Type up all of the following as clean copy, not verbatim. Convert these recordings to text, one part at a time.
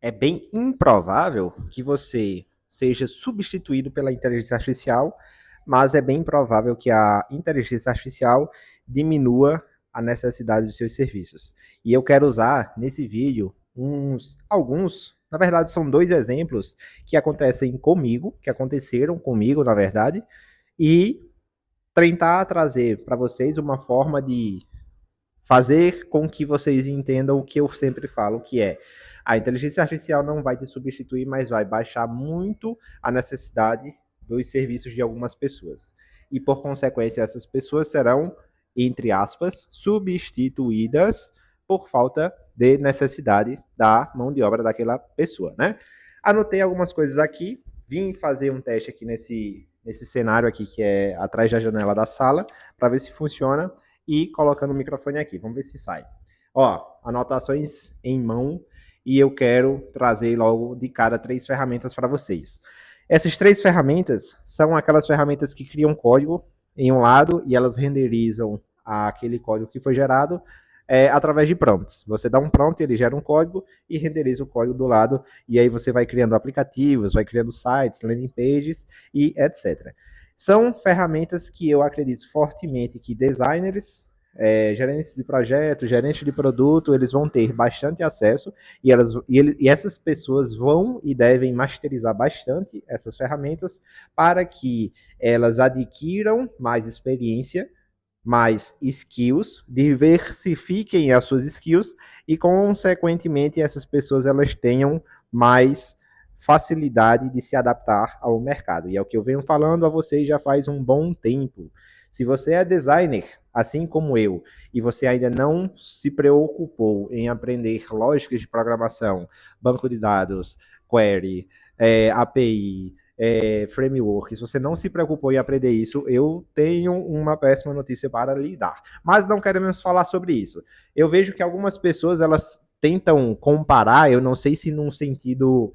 é bem improvável que você seja substituído pela inteligência artificial, mas é bem provável que a inteligência artificial diminua a necessidade dos seus serviços. E eu quero usar nesse vídeo alguns, na verdade são dois exemplos que acontecem comigo, que aconteceram comigo, na verdade, e tentar trazer para vocês uma forma de fazer com que vocês entendam o que eu sempre falo, que é a inteligência artificial não vai te substituir, mas vai baixar muito a necessidade dos serviços de algumas pessoas. E por consequência, essas pessoas serão, entre aspas, substituídas por falta de necessidade da mão de obra daquela pessoa, né? Anotei algumas coisas aqui, vim fazer um teste aqui nesse cenário aqui que é atrás da janela da sala, para ver se funciona e colocando o microfone aqui. Vamos ver se sai. Ó, anotações em mão e eu quero trazer logo de cara 3 ferramentas para vocês. Essas 3 ferramentas são aquelas ferramentas que criam código em um lado e elas renderizam aquele código que foi gerado através de prompts. Você dá um prompt, ele gera um código e renderiza o código do lado, e aí você vai criando aplicativos, vai criando sites, landing pages e etc. São ferramentas que eu acredito fortemente que designers, gerentes de projeto, gerentes de produto, eles vão ter bastante acesso e essas pessoas vão e devem masterizar bastante essas ferramentas para que elas adquiram mais experiência, mais skills, diversifiquem as suas skills e, consequentemente, essas pessoas elas tenham mais facilidade de se adaptar ao mercado. E é o que eu venho falando a vocês já faz um bom tempo. Se você é designer, assim como eu, e você ainda não se preocupou em aprender lógicas de programação, banco de dados, query, API, framework, se você não se preocupou em aprender isso, eu tenho uma péssima notícia para lhe dar. Mas não queremos falar sobre isso. Eu vejo que algumas pessoas, elas tentam comparar, eu não sei se num sentido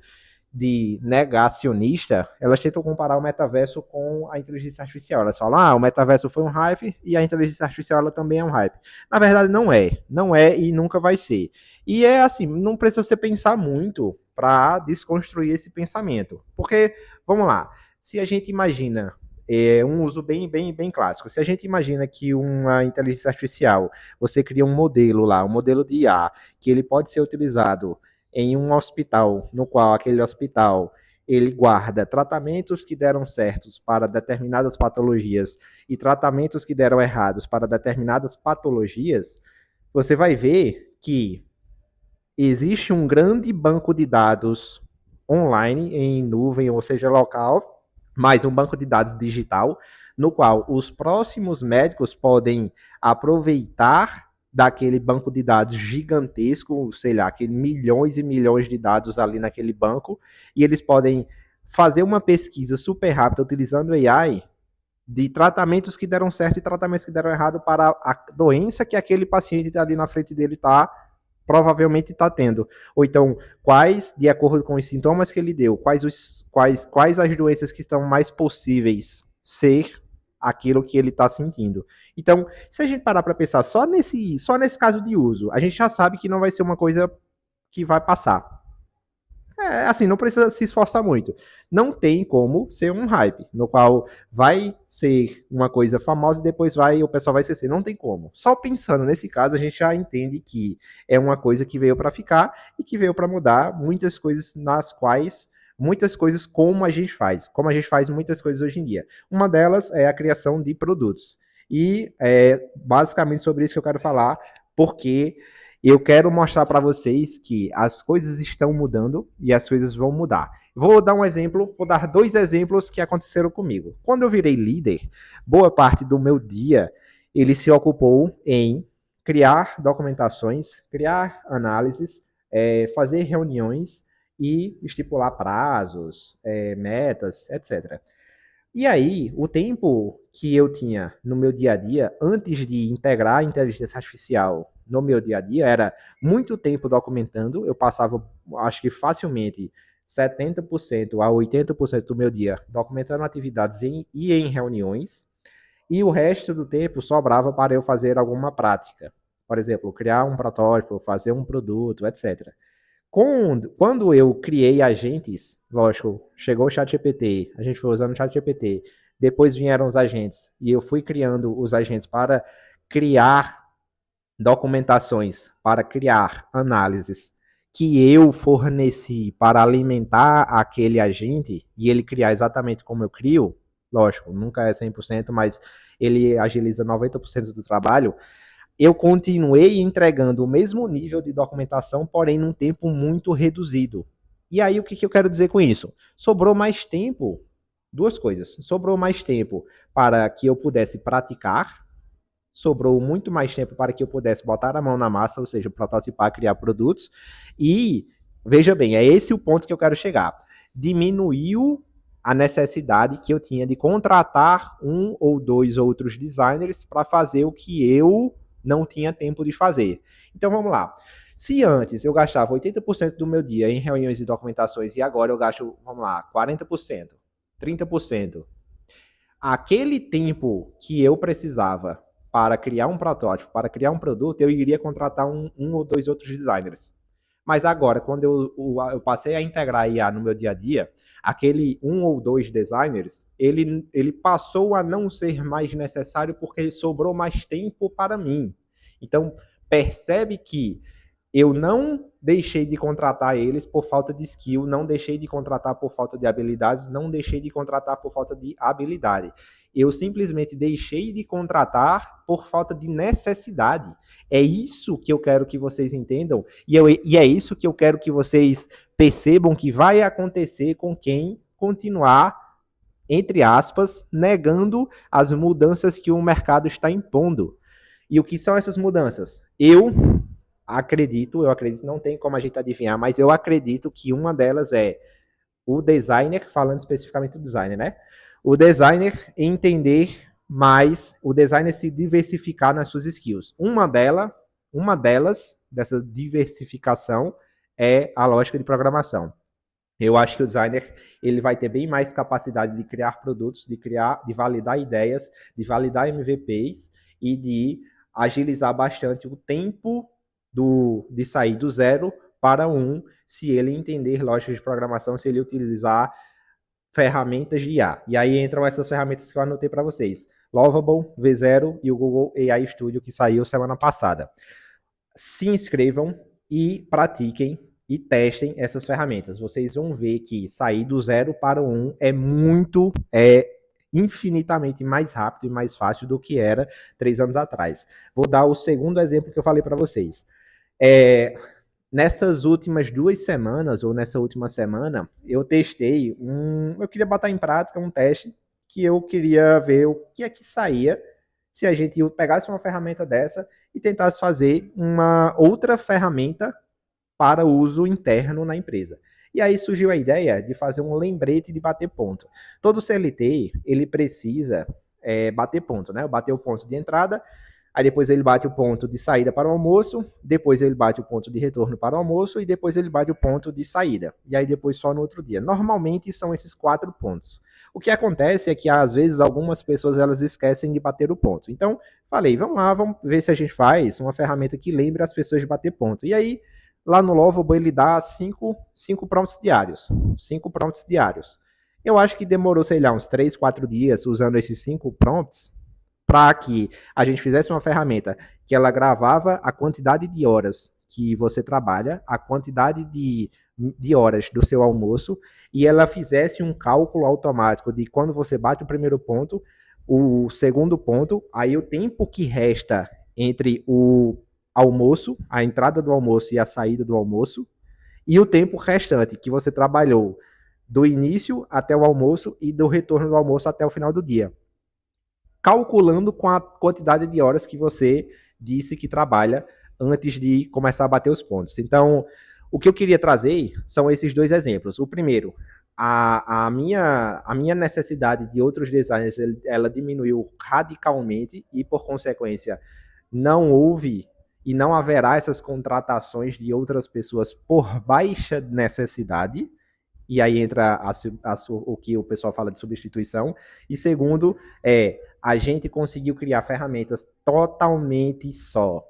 de negacionista, elas tentam comparar o metaverso com a inteligência artificial. Elas falam, o metaverso foi um hype e a inteligência artificial ela também é um hype. Na verdade, não é. Não é e nunca vai ser. E é assim, não precisa você pensar muito para desconstruir esse pensamento. Porque, vamos lá, se a gente imagina um uso bem clássico. Se a gente imagina que uma inteligência artificial, você cria um modelo lá, um modelo de IA, que ele pode ser utilizado em um hospital, no qual aquele hospital ele guarda tratamentos que deram certos para determinadas patologias e tratamentos que deram errados para determinadas patologias, você vai ver que existe um grande banco de dados online, em nuvem, ou seja, local, mais um banco de dados digital, no qual os próximos médicos podem aproveitar daquele banco de dados gigantesco, sei lá, aquele milhões e milhões de dados ali naquele banco, e eles podem fazer uma pesquisa super rápida utilizando AI de tratamentos que deram certo e tratamentos que deram errado para a doença que aquele paciente ali na frente dele está provavelmente está tendo. Ou então, quais, de acordo com os sintomas que ele deu, quais as doenças que estão mais possíveis ser aquilo que ele está sentindo. Então, se a gente parar para pensar só nesse caso de uso, a gente já sabe que não vai ser uma coisa que vai passar. Assim, não precisa se esforçar muito. Não tem como ser um hype, no qual vai ser uma coisa famosa e depois o pessoal vai esquecer. Não tem como. Só pensando nesse caso, a gente já entende que é uma coisa que veio para ficar e que veio para mudar muitas coisas muitas coisas como a gente faz muitas coisas hoje em dia. Uma delas é a criação de produtos. E é basicamente sobre isso que eu quero falar, porque eu quero mostrar para vocês que as coisas estão mudando e as coisas vão mudar. Vou dar um exemplo, vou dar 2 exemplos que aconteceram comigo. Quando eu virei líder, boa parte do meu dia ele se ocupou em criar documentações, criar análises, fazer reuniões e estipular prazos, metas, etc. E aí, o tempo que eu tinha no meu dia a dia, antes de integrar a inteligência artificial no meu dia a dia, era muito tempo documentando. Eu passava, acho que facilmente, 70% a 80% do meu dia documentando atividades e em reuniões. E o resto do tempo sobrava para eu fazer alguma prática. Por exemplo, criar um protótipo, fazer um produto, etc. Quando eu criei agentes, lógico, chegou o ChatGPT, a gente foi usando o ChatGPT, depois vieram os agentes, e eu fui criando os agentes para criar documentações, para criar análises que eu forneci para alimentar aquele agente e ele criar exatamente como eu crio, lógico, nunca é 100%, mas ele agiliza 90% do trabalho. Eu continuei entregando o mesmo nível de documentação, porém num tempo muito reduzido. E aí, o que eu quero dizer com isso? Sobrou mais tempo, duas coisas. Sobrou mais tempo para que eu pudesse praticar, sobrou muito mais tempo para que eu pudesse botar a mão na massa, ou seja, prototipar, criar produtos. E, veja bem, é esse o ponto que eu quero chegar. Diminuiu a necessidade que eu tinha de contratar um ou dois outros designers para fazer o que eu não tinha tempo de fazer. Então vamos lá. Se antes eu gastava 80% do meu dia em reuniões e documentações e agora eu gasto, vamos lá, 40%, 30%, aquele tempo que eu precisava para criar um protótipo, para criar um produto, eu iria contratar um ou dois outros designers. Mas agora, quando eu passei a integrar a IA no meu dia a dia, aquele um ou dois designers, ele passou a não ser mais necessário porque sobrou mais tempo para mim. Então, percebe que eu não deixei de contratar eles por falta de skill, não deixei de contratar por falta de habilidades, não deixei de contratar por falta de habilidade. Eu simplesmente deixei de contratar por falta de necessidade. É isso que eu quero que vocês entendam e é isso que eu quero que vocês percebam que vai acontecer com quem continuar, entre aspas, negando as mudanças que o mercado está impondo. E o que são essas mudanças? Eu acredito, não tem como a gente adivinhar, mas eu acredito que uma delas é o designer, falando especificamente do designer, né? O designer entender mais, o designer se diversificar nas suas skills. Uma delas, dessa diversificação, é a lógica de programação. Eu acho que o designer ele vai ter bem mais capacidade de criar produtos, de validar ideias, de validar MVPs e de agilizar bastante o tempo de sair do zero para um, se ele entender lógica de programação, se ele utilizar ferramentas de IA. E aí entram essas ferramentas que eu anotei para vocês. Lovable, V0 e o Google AI Studio que saiu semana passada. Se inscrevam e pratiquem e testem essas ferramentas. Vocês vão ver que sair do zero para o 1 é infinitamente mais rápido e mais fácil do que era 3 anos atrás. Vou dar o segundo exemplo que eu falei para vocês. Nessas últimas 2 semanas, ou nessa última semana, eu testei eu queria botar em prática um teste que eu queria ver o que é que saía se a gente pegasse uma ferramenta dessa e tentasse fazer uma outra ferramenta para uso interno na empresa. E aí surgiu a ideia de fazer um lembrete de bater ponto. Todo CLT, ele precisa bater ponto, né? Bater o ponto de entrada, aí depois ele bate o ponto de saída para o almoço, depois ele bate o ponto de retorno para o almoço e depois ele bate o ponto de saída. E aí depois só no outro dia. Normalmente são esses 4 pontos. O que acontece é que às vezes algumas pessoas elas esquecem de bater o ponto. Então, falei, vamos lá, vamos ver se a gente faz uma ferramenta que lembre as pessoas de bater ponto. E aí, lá no Lovable ele dá 5 prompts diários. 5 prompts diários. Eu acho que demorou, sei lá, uns 3, 4 dias usando esses 5 prompts para que a gente fizesse uma ferramenta que ela gravava a quantidade de horas que você trabalha, a quantidade de horas do seu almoço, e ela fizesse um cálculo automático de quando você bate o primeiro ponto, o segundo ponto, aí o tempo que resta entre o almoço, a entrada do almoço e a saída do almoço, e o tempo restante que você trabalhou do início até o almoço e do retorno do almoço até o final do dia, calculando com a quantidade de horas que você disse que trabalha antes de começar a bater os pontos. Então, o que eu queria trazer são esses 2 exemplos. O primeiro, a minha necessidade de outros designers, ela diminuiu radicalmente e, por consequência, não houve e não haverá essas contratações de outras pessoas por baixa necessidade. E aí entra o que o pessoal fala de substituição. E segundo, a gente conseguiu criar ferramentas totalmente só,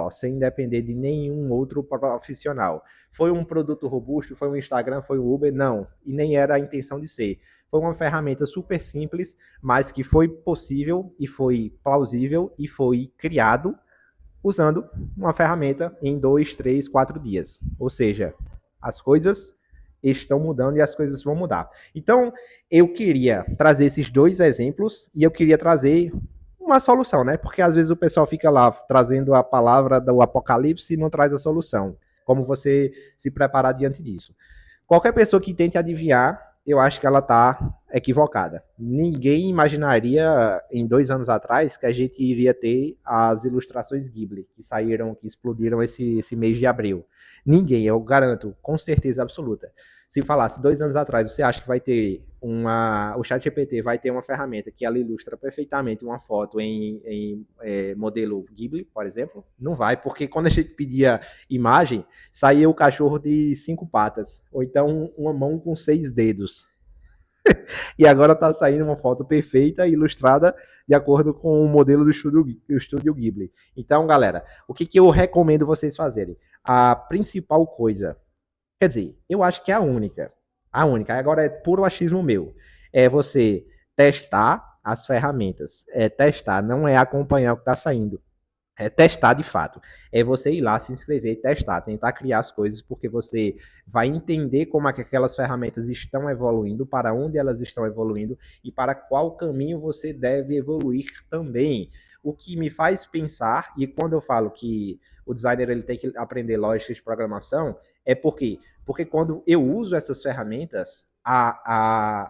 sem depender de nenhum outro profissional. Foi um produto robusto, foi um Instagram, foi um Uber? Não, e nem era a intenção de ser. Foi uma ferramenta super simples, mas que foi possível e foi plausível e foi criado usando uma ferramenta em 2, 3, 4 dias. Ou seja, as coisas estão mudando e as coisas vão mudar. Então, eu queria trazer esses dois exemplos e eu queria trazer uma solução, né? Porque às vezes o pessoal fica lá trazendo a palavra do apocalipse e não traz a solução. Como você se preparar diante disso. Qualquer pessoa que tente adivinhar, eu acho que ela está equivocada. Ninguém imaginaria, em 2 anos atrás, que a gente iria ter as ilustrações Ghibli, que saíram, que explodiram esse mês de abril. Ninguém, eu garanto, com certeza absoluta. Se falasse 2 anos atrás, você acha que vai ter o ChatGPT vai ter uma ferramenta que ela ilustra perfeitamente uma foto em modelo Ghibli, por exemplo? Não vai, porque quando a gente pedia imagem, saía o cachorro de 5 patas, ou então uma mão com 6 dedos. E agora está saindo uma foto perfeita e ilustrada de acordo com o modelo do estúdio Ghibli. Então, galera, o que eu recomendo vocês fazerem? A principal coisa, quer dizer, eu acho que é a única, agora é puro achismo meu, é você testar as ferramentas. É testar, não é acompanhar o que está saindo. É testar de fato. É você ir lá, se inscrever, testar, tentar criar as coisas, porque você vai entender como é que aquelas ferramentas estão evoluindo, para onde elas estão evoluindo e para qual caminho você deve evoluir também. O que me faz pensar, e quando eu falo que o designer ele tem que aprender lógica de programação, é porque quando eu uso essas ferramentas,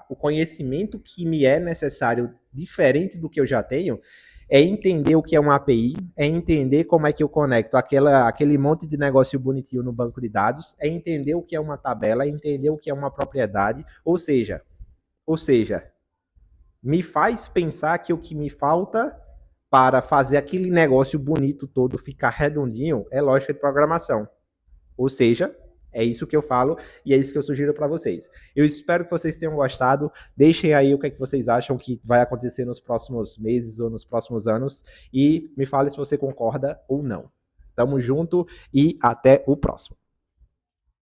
o conhecimento que me é necessário, diferente do que eu já tenho, é entender o que é uma API, é entender como é que eu conecto aquele monte de negócio bonitinho no banco de dados, é entender o que é uma tabela, é entender o que é uma propriedade, ou seja, me faz pensar que o que me falta para fazer aquele negócio bonito todo ficar redondinho é lógica de programação. Ou seja, é isso que eu falo e é isso que eu sugiro para vocês. Eu espero que vocês tenham gostado. Deixem aí o que é que vocês acham que vai acontecer nos próximos meses ou nos próximos anos e me fale se você concorda ou não. Tamo junto e até o próximo.